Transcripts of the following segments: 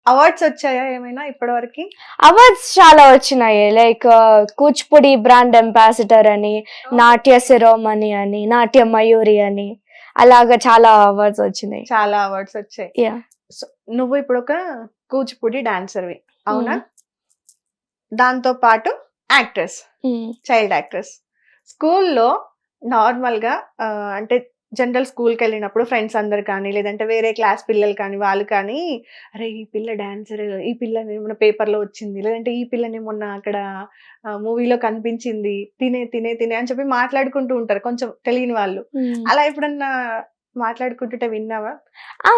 Awards వచ్చాయా ఏమైనా ఇప్పటివరకు? అవార్డ్స్ చాలా వచ్చినాయి. లైక్ కూచిపూడి బ్రాండ్ అంబాసిడర్ అని, నాట్య శిరోమణి అని, నాట్య మయూరి అని, అలాగా చాలా అవార్డ్స్ వచ్చినాయి. చాలా అవార్డ్స్ వచ్చాయి. యా. సో నువ్వు ఇప్పుడు ఒక కూచిపూడి డాన్సర్వి అవునా? దాంతో పాటు యాక్ట్రెస్, చైల్డ్ యాక్ట్రెస్. స్కూల్లో నార్మల్ గా అంటే జనరల్ స్కూల్కి వెళ్ళినప్పుడు ఫ్రెండ్స్ అందరు కానీ లేదంటే వేరే క్లాస్ పిల్లలు కానీ వాళ్ళు కానీ అరే ఈ పిల్ల డాన్సర్, ఈ పిల్లని మొన్న పేపర్లో వచ్చింది, లేదంటే ఈ పిల్లని మొన్న అక్కడ మూవీలో కనిపించింది, తినే తినే తినే అని చెప్పి మాట్లాడుకుంటూ ఉంటారు కొంచెం తెలియని వాళ్ళు. అలా ఎప్పుడన్నా మాట్లాడుకుంటుంటే విన్నావా?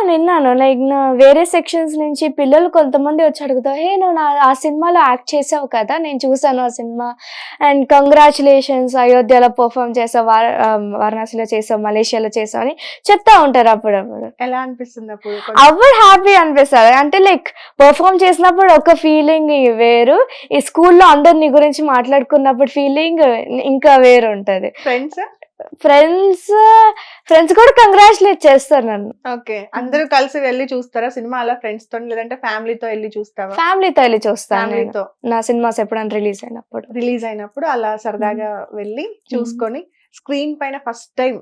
విన్నాను. లైక్ నా వేరే సెక్షన్స్ నుంచి పిల్లలు కొంతమంది వచ్చి అడుగుతావు, హే నువ్వు ఆ సినిమాలో యాక్ట్ చేసావు కదా, నేను చూసాను ఆ సినిమా, అండ్ కంగ్రాచులేషన్స్, అయోధ్యలో పర్ఫామ్ చేసావు, వారణాసిలో చేసావు, మలేషియాలో చేసావు అని చెప్తా ఉంటారు. అప్పుడప్పుడు ఎలా అనిపిస్తుంది? అప్పుడు హ్యాపీ అనిపిస్తుంది. అంటే లైక్ పర్ఫామ్ చేసినప్పుడు ఒక ఫీలింగ్ వేరు, ఈ స్కూల్లో అందరు నీ గురించి మాట్లాడుకున్నప్పుడు ఫీలింగ్ ఇంకా వేరు ఉంటది. ఫ్రెండ్స్ కూడా కంగ్రాచులేట్ చేస్తారు నన్ను. ఓకే, అందరూ కలిసి వెళ్ళి చూస్తారా సినిమా అలా ఫ్రెండ్స్ తో, లేదంటే ఫ్యామిలీతో వెళ్ళి చూస్తావా? ఫ్యామిలీతో వెళ్ళి చూస్తాను. నా సినిమాస్ ఎప్పుడైనా రిలీజ్ అయినప్పుడు అలా సరదాగా వెళ్ళి చూసుకొని స్క్రీన్ పైన ఫస్ట్ టైం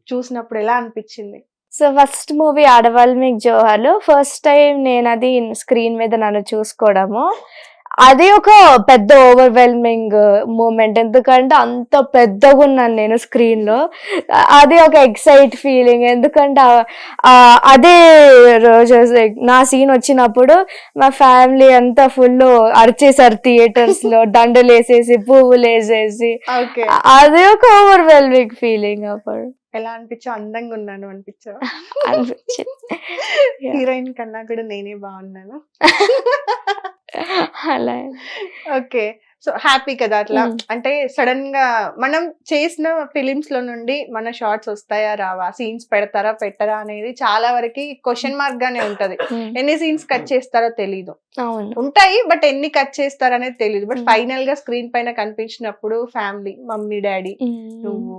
చూసినప్పుడు ఎలా అనిపించింది? సో ఫస్ట్ మూవీ ఆడవాళ్ళు మీకు జోహార్లు. ఫస్ట్ టైం నేను అది స్క్రీన్ మీద నన్ను చూసుకోవడము, అది ఒక పెద్ద ఓవర్వెల్మింగ్ మూమెంట్. ఎందుకంటే అంత పెద్దగా ఉన్నాను నేను స్క్రీన్ లో, అది ఒక ఎక్సైట్ ఫీలింగ్. ఎందుకంటే అదే రోజు నా సీన్ వచ్చినప్పుడు మా ఫ్యామిలీ అంతా ఫుల్ అరిచేసారు థియేటర్స్ లో, దండలు వేసేసి పువ్వులు వేసేసి, అది ఒక ఓవర్వెల్మింగ్ ఫీలింగ్. అప్పుడు ఎలా అనిపించావు? అందంగా ఉన్నాను అనిపించావు? హీరోయిన్ కన్నా కూడా నేనే బాగున్నాను. అలా ఓకే, సో హ్యాపీ కదా అట్లా? అంటే సడన్ గా మనం చేసిన ఫిలిమ్స్ లో నుండి మన షార్ట్స్ వస్తాయా రావా, సీన్స్ పెడతారా పెట్టరా అనేది చాలా వరకు క్వశ్చన్ మార్క్ గానే ఉంటది. ఎన్ని సీన్స్ కట్ చేస్తారో తెలీదు, ఉంటాయి బట్ ఎన్ని కట్ చేస్తారనేది తెలీదు. బట్ ఫైనల్ గా స్క్రీన్ పైన కనిపించినప్పుడు ఫ్యామిలీ, మమ్మీ డాడీ, నువ్వు,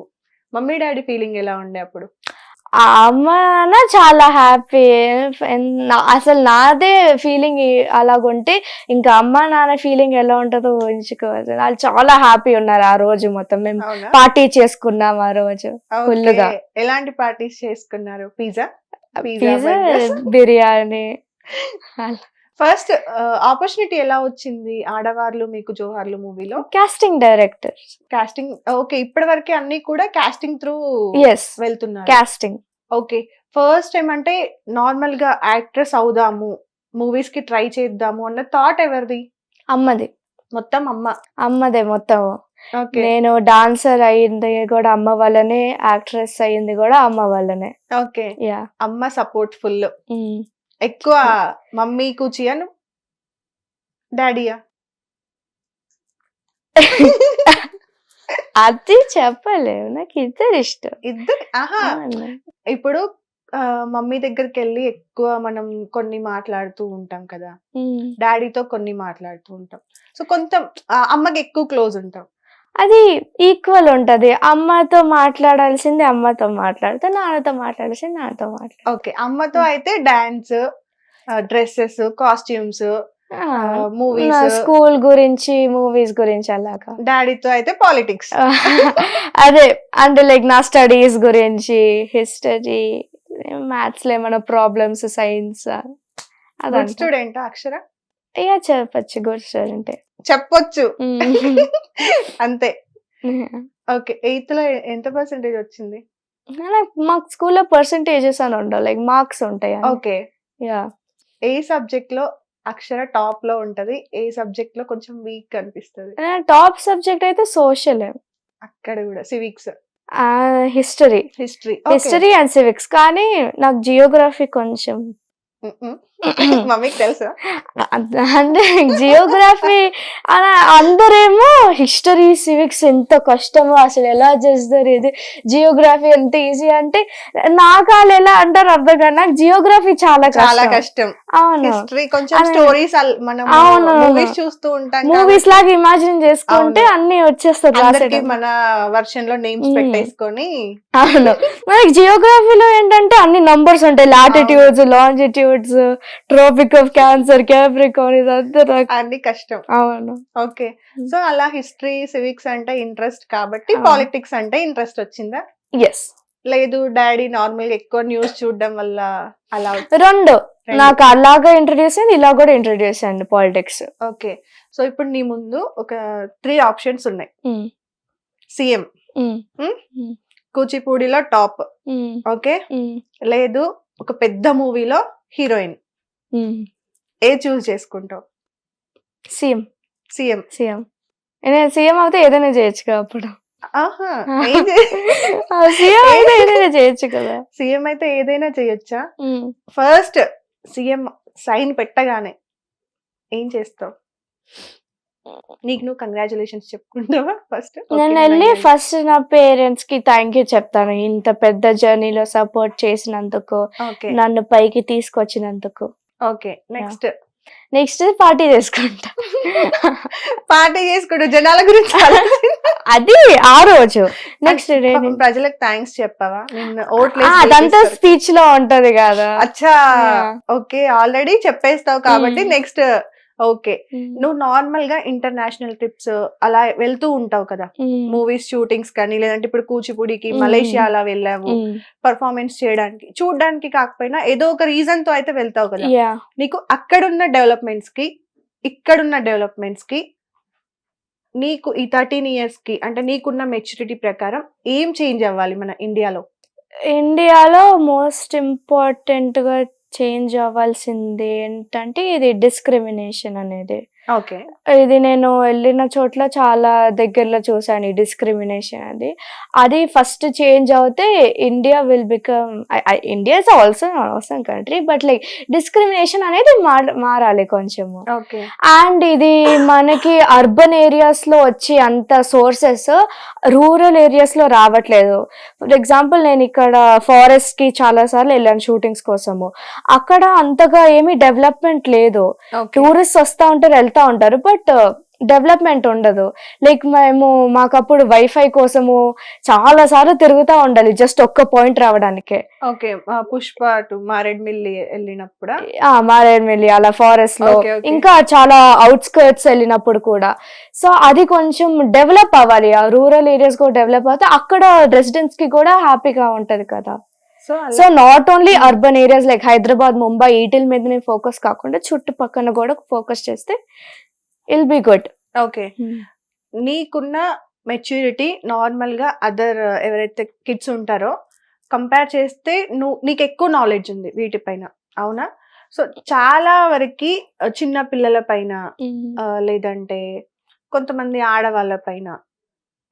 మమ్మీ డాడీ ఫీలింగ్ ఎలా ఉండే అప్పుడు? అమ్మ నాన్న చాలా హ్యాపీ. అసలు నాదే ఫీలింగ్ అలాగుంటే ఇంకా అమ్మ నాన్న ఫీలింగ్ ఎలా ఉంటుందో ఊహించుకోవచ్చు. వాళ్ళు చాలా హ్యాపీ ఉన్నారు ఆ రోజు. మొత్తం మేము పార్టీ చేసుకున్నాం ఆ రోజు ఫుల్గా. ఎలాంటి పార్టీస్ చేసుకున్నారు? పిజ్జా, బిర్యానీ. ఫస్ట్ ఆపర్చునిటీ ఎలా వచ్చింది ఆడవాళ్ళు మీకు జోహార్లు మూవీలో? Casting director. Casting, okay. ఇప్పటి వరకు అన్ని కూడా కాస్టింగ్ త్రూ వెళ్తున్నారు. కాస్టింగ్. ఓకే, ఫస్ట్ టైం అంటే నార్మల్ గా యాక్ట్రెస్ అవుదాము, మూవీస్ కి ట్రై చేద్దాము అన్న థాట్ ఎవరిది? అమ్మది. మొత్తం అమ్మదే మొత్తం. నేను డాన్సర్ అయ్యింది కూడా అమ్మ వల్లనే, యాక్ట్రెస్ అయ్యింది కూడా అమ్మ వల్లనే. ఓకే, అమ్మ సపోర్ట్ ఫుల్. ఎక్కువ మమ్మీ కూచియా డాడీయా? అది చెప్పలేవు, నాకు ఇద్దరు ఇష్టం. ఇద్దరు. ఇప్పుడు మమ్మీ దగ్గరికి వెళ్ళి ఎక్కువ మనం కొన్ని మాట్లాడుతూ ఉంటాం కదా, డాడీతో కొన్ని మాట్లాడుతూ ఉంటాం. సో కొంత అమ్మకి ఎక్కువ క్లోజ్ ఉంటాం. అది ఈక్వల్ ఉంటది. అమ్మతో మాట్లాడాల్సింది అమ్మతో మాట్లాడితే, నాన్నతో మాట్లాడాల్సింది నాన్నతో మాట్లాడు. ఓకే, అమ్మతో అయితే dance, dresses, costumes, movies, school గురించి, మూవీస్ గురించి అలాగా. డాడీతో అయితే పాలిటిక్స్. అదే అంటే లైక్ నా స్టడీస్ గురించి, హిస్టరీ, మ్యాథ్స్ లో ఏమైనా ప్రాబ్లమ్స్, సైన్స్. గుడ్ స్టూడెంట్ అక్షర? చెప్పచ్చు, గుడ్ స్టూడెంట్ చెప్పొచ్చు అంతే. ఓకే, 8th లో ఎంత పర్సెంటేజ్ వచ్చింది? మాకు స్కూల్లో పర్సెంటేజెస్ అని ఉండవు, లైక్ మార్క్స్ ఉంటాయి. ఓకే, ఏ సబ్జెక్ట్ లో అక్షర టాప్ లో ఉంటది, ఏ సబ్జెక్ట్ లో కొంచెం వీక్ అనిపిస్తుంది? టాప్ సబ్జెక్ట్ అయితే సోషల్. అక్కడ కూడా సివిక్స్, హిస్టరీ అండ్ సివిక్స్. కానీ నాకు జియోగ్రఫీ కొంచెం మమ్మీకి తెలుసా? అంటే జియోగ్రఫీ అందరేమో హిస్టరీ, సివిక్స్ ఎంత కష్టమో, అసలు ఎలా చేస్తారు, ఇది జియోగ్రఫీ ఎంత ఈజీ అంటే నాకు వాళ్ళు ఎలా అంటారు అర్థం కాదు. నాకు జియోగ్రఫీ చాలా కష్టం. అవును, హిస్టరీ కొంచెం స్టోరీస్ మూవీస్ చూస్తూ ఉంటాం, మూవీస్ లాగా ఇమాజిన్ చేసుకుంటే అన్ని వచ్చేస్తుంది. మన వర్షన్ లో నేమ్స్ పెట్టేసుకొని. అవును, మనకి జియోగ్రఫీలో ఏంటంటే అన్ని నంబర్స్ ఉంటాయి, latitudes, longitudes, Tropic of Cancer, Capricorn ఇదంతా నాకు అన్ని కష్టం. అవును. ఓకే. సో అలా హిస్టరీ, సివిక్స్ అంటే ఇంట్రెస్ట్ కాబట్టి అవును. పాలిటిక్స్ అంటే ఇంట్రెస్ట్ వచ్చిందా? ఎస్. లేదు డాడీ నార్మల్ గా ఎక్కువ న్యూస్ చూడడం వల్ల అలా రెండు రెండు. నాకు అలాగా ఇంట్రడ్యూస్ అయింది, ఇలా కూడా ఇంట్రడ్యూస్ అయింది పాలిటిక్స్. ఓకే. సో ఇప్పుడు నీ ముందు ఒక 3 ఆప్షన్స్ ఉన్నాయి. సీఎం, కూచిపూడిలో టాప్, ఓకే, లేదు ఒక పెద్ద మూవీలో హీరోయిన్, ఏ చూస్ చేసుకుంటావు? సీఎం. సీఎం. సీఎం నేను సీఎం అయితే ఏదైనా చేయొచ్చు కదా అప్పుడు. ఆహా. సీఎం అయితే ఏదైనా చేయొచ్చు కదా. సీఎం అయితే ఏదైనా చేయొచ్చా? ఫస్ట్ సీఎం సైన్ పెట్టగానే ఏం చేస్తావు? నీకు నువ్వు కంగ్రాచులేషన్స్ చెప్పుకుంటావా ఫస్ట్? నేను వెళ్ళి ఫస్ట్ నా పేరెంట్స్ కి థ్యాంక్ యూ చెప్తాను, ఇంత పెద్ద జర్నీలో సపోర్ట్ చేసినందుకు, నన్ను పైకి తీసుకొచ్చినందుకు. ఓకే. నెక్స్ట్ పార్టీ చేసుకుంటా. పార్టీ చేసుకుంటూ జనాల గురించి అది ఆ రోజు. నెక్స్ట్ డే ప్రజలకు థ్యాంక్స్ చెప్పావా? అదంతా స్పీచ్ లో ఉంటది కదా. అచ్చా, ఓకే, ఆల్రెడీ చెప్పేస్తావు కాబట్టి నెక్స్ట్. ఓకే. నువ్వు నార్మల్ గా ఇంటర్నేషనల్ ట్రిప్స్ అలా వెళ్తూ ఉంటావు కదా, మూవీస్ షూటింగ్స్ కానీ, లేదంటే ఇప్పుడు కూచిపూడికి మలేషియా అలా వెళ్ళావు పర్ఫార్మెన్స్ చేయడానికి, చూడడానికి కాకపోయినా ఏదో ఒక రీజన్ తో అయితే వెళ్తావు కదా. నీకు అక్కడున్న డెవలప్మెంట్స్ కి ఇక్కడున్న డెవలప్మెంట్స్ కి నీకు ఈ 13 years కి అంటే నీకున్న మెచ్యూరిటీ ప్రకారం ఏం చేంజ్ అవ్వాలి మన ఇండియాలో? ఇండియాలో మోస్ట్ ఇంపార్టెంట్ గా చేంజ్ అవ్వాల్సింది ఏంటంటే ఇది డిస్క్రిమినేషన్ అనేది. ఓకే. ఇది నేను వెళ్ళిన చోట్ల చాలా దగ్గరలో చూసాను ఈ డిస్క్రిమినేషన్ అది ఫస్ట్ చేంజ్ అవుతే India will become, India is also అవసరం కంట్రీ, బట్ లైక్ డిస్క్రిమినేషన్ అనేది మారాలి కొంచెము. అండ్ ఇది మనకి అర్బన్ ఏరియాస్ లో వచ్చి అంత సోర్సెస్ రూరల్ ఏరియాస్ లో రావట్లేదు. ఫర్ ఎగ్జాంపుల్ నేను ఇక్కడ ఫారెస్ట్ కి చాలా సార్లు వెళ్ళాను షూటింగ్స్ కోసము, అక్కడ అంతగా ఏమీ డెవలప్మెంట్ లేదు. టూరిస్ట్ వస్తా ఉంటారు వెళ్తా ఉంటారు, బట్ డెవలప్మెంట్ ఉండదు. లైక్ మాకు అప్పుడు వైఫై కోసము చాలా సార్లు తిరుగుతా ఉండాలి జస్ట్ ఒక్క పాయింట్ రావడానికి. ఓకే. పుష్ప టు మారేడ్మిల్లి వెళ్ళినప్పుడు, మారేడ్మిల్లి అలా ఫారెస్ట్ లో, ఇంకా చాలా అవుట్స్కర్ట్స్ వెళ్ళినప్పుడు కూడా. సో అది కొంచెం డెవలప్ అవ్వాలి, ఆ రూరల్ ఏరియాస్ కూడా డెవలప్ అవుతే అక్కడ రెసిడెంట్స్ కి కూడా హ్యాపీగా ఉంటది కదా. So not only urban areas like Hyderabad, Mumbai, ఈటిల్ మీదనే ఫోకస్ కాకుండా చుట్టుపక్కల కూడా ఫోకస్ చేస్తే ఇల్ బి గుడ్. ఓకే. నీకున్న మెచ్యూరిటీ నార్మల్ గా అదర్ ఎవరైతే కిడ్స్ ఉంటారో కంపేర్ చేస్తే నీకు ఎక్కువ నాలెడ్జ్ ఉంది వీటిపైన, అవునా? సో చాలా వరకు చిన్న పిల్లల పైన లేదంటే కొంతమంది ఆడవాళ్ళ పైన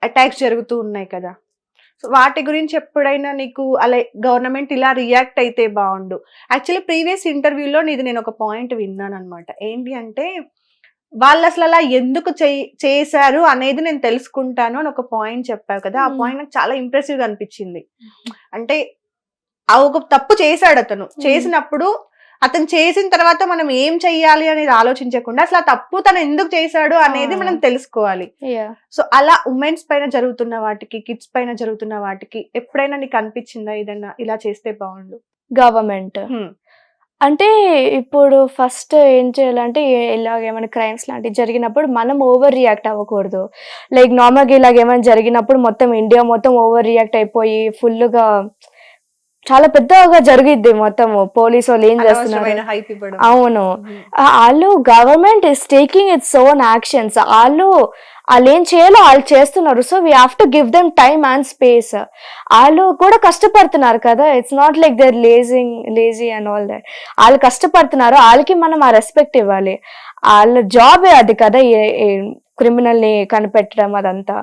అటాక్స్ జరుగుతూ ఉన్నాయి కదా. సో వాటి గురించి ఎప్పుడైనా నీకు అలా గవర్నమెంట్ ఇలా రియాక్ట్ అయితే బాగుండు. యాక్చువల్లీ ప్రీవియస్ ఇంటర్వ్యూలో నీది నేను ఒక పాయింట్ విన్నాను అనమాట. ఏంటి అంటే వాళ్ళు అసలు అలా ఎందుకు చేశారు అనేది నేను తెలుసుకుంటాను అని ఒక పాయింట్ చెప్పావు కదా. ఆ పాయింట్ నాకు చాలా ఇంప్రెసివ్ గా అనిపించింది. అంటే ఆ ఒక తప్పు చేశాడు అతను, చేసినప్పుడు అతను చేసిన తర్వాత మనం ఏం చెయ్యాలి అనేది ఆలోచించకుండా అసలు ఆ తప్పు తను ఎందుకు చేశాడు అనేది మనం తెలుసుకోవాలి. సో అలా ఉమెన్స్ పైన జరుగుతున్న వాటికి, కిడ్స్ పైన జరుగుతున్న వాటికి ఎప్పుడైనా నీకు అనిపించిందా ఏదైనా ఇలా చేస్తే బాగుండు? గవర్నమెంట్ అంటే ఇప్పుడు ఫస్ట్ ఏం చేయాలంటే ఇలాగేమైనా క్రైమ్స్ లాంటివి జరిగినప్పుడు మనం ఓవర్ రియాక్ట్ అవ్వకూడదు. లైక్ నార్మల్గా ఇలాగేమైనా జరిగినప్పుడు మొత్తం ఇండియా మొత్తం ఓవర్ రియాక్ట్ అయిపోయి ఫుల్గా చాలా పెద్దగా జరిగిద్ది మొత్తము. పోలీసు వాళ్ళు ఏం చేస్తున్నారు, అవును, వాళ్ళు government is taking its own actions, వాళ్ళు ఏం చేయాలో వాళ్ళు చేస్తున్నారు. So we have to give them time and space. వాళ్ళు కూడా కష్టపడుతున్నారు కదా, it's not like they're lazy and all that. వాళ్ళు కష్టపడుతున్నారు, వాళ్ళకి మనం ఆ రెస్పెక్ట్ ఇవ్వాలి. వాళ్ళ జాబే అది కదా, క్రిమినల్ ని కనిపెట్టడం అదంతా.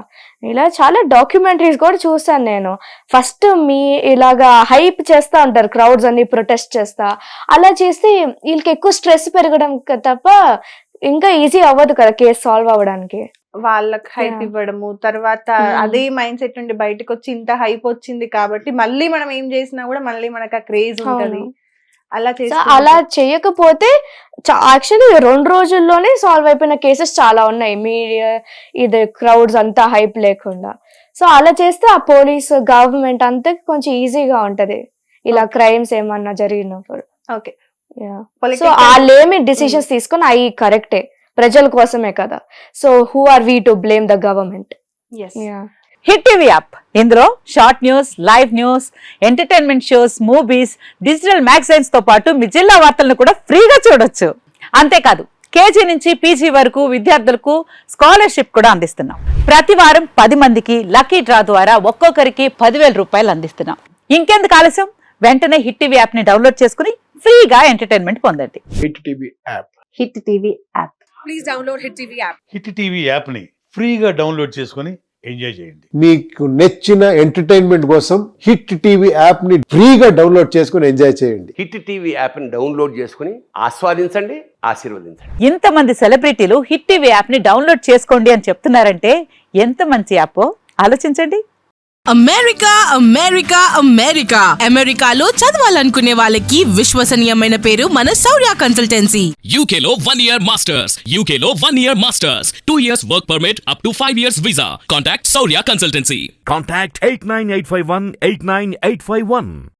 ఇలా చాలా డాక్యుమెంటరీస్ కూడా చూసాను నేను. ఫస్ట్ ఇలాగా హైప్ చేస్తా ఉంటారు, క్రౌడ్స్ అన్ని ప్రొటెస్ట్ చేస్తా, అలా చేస్తే వీళ్ళకి ఎక్కువ స్ట్రెస్ పెరగడం తప్ప ఇంకా ఈజీ అవ్వదు కదా కేసు సాల్వ్ అవ్వడానికి. వాళ్ళకి హైప్ ఇవ్వడము, తర్వాత అదే మైండ్ సెట్ నుండి బయటకు వచ్చి ఇంత హైప్ వచ్చింది కాబట్టి మళ్ళీ మనం ఏం చేసినా కూడా మళ్ళీ మనకు ఆ క్రేజ్ ఉంటది. అలా చేయకపోతే యాక్చువల్లీ 2 రోజుల్లోనే సాల్వ్ అయిపోయిన కేసెస్ చాలా ఉన్నాయి, మీడియా ఇది క్రౌడ్స్ అంతా హైప్ లేకుండా. సో అలా చేస్తే ఆ పోలీస్ గవర్నమెంట్ అంతా కొంచెం ఈజీగా ఉంటది ఇలా క్రైమ్స్ ఏమన్నా జరిగినప్పుడు. ఓకే. సో Political- వాళ్ళేమి డిసిషన్స్ తీసుకొని అవి కరెక్టే, ప్రజల కోసమే కదా. So who are we to blame the government? Yes. Hit TV app ఇందులో short news, live news, entertainment shows, movies, digital magazines తో పాటు మీ జిల్లా వార్తలను కూడా ఫ్రీగా చూడొచ్చు. అంతేకాదు కేజీ నుంచి పీజీ వరకు విద్యార్థులకు స్కాలర్షిప్ కూడా అందిస్తున్నాం. ప్రతి వారం 10 మందికి లక్కీ డ్రా ద్వారా ఒక్కొక్కరికి 10,000 రూపాయలు అందిస్తున్నాం. ఇంకెందుకు ఆలస్యం, వెంటనే హిట్ టీవీ యాప్ ని డౌన్లోడ్ చేసుకుని ఫ్రీగా ఎంటర్టైన్మెంట్ పొందండి. Hit TV app. Hit TV app. Please download Hit TV app. Hit TV యాప్ని ఫ్రీగా డౌన్లోడ్ చేసుకొని ఎంజాయ్ చేయండి. మీకు నచ్చిన ఎంటర్టైన్మెంట్ కోసం హిట్ టీవీ యాప్ ని ఫ్రీగా డౌన్లోడ్ చేసుకుని ఎంజాయ్ చేయండి. హిట్ టీవీ యాప్ని డౌన్లోడ్ చేసుకుని ఆస్వాదించండి, ఆశీర్వదించండి. ఇంతమంది సెలబ్రిటీలు హిట్ టీవీ యాప్ ని డౌన్లోడ్ చేసుకోండి అని చెప్తున్నారంటే ఎంత మంచి యాప్ ఆలోచించండి. అమెరికా అమెరికా అమెరికా అమెరికాలో చదవాలనుకునే వాళ్ళకి విశ్వసనీయమైన పేరు మన శౌర్య consultancy. UK Law 1 Year Masters. UK Law 1 Year Masters. 2 years work permit up to 5 years visa. Contact Saurya Consultancy. Contact 89851 89851.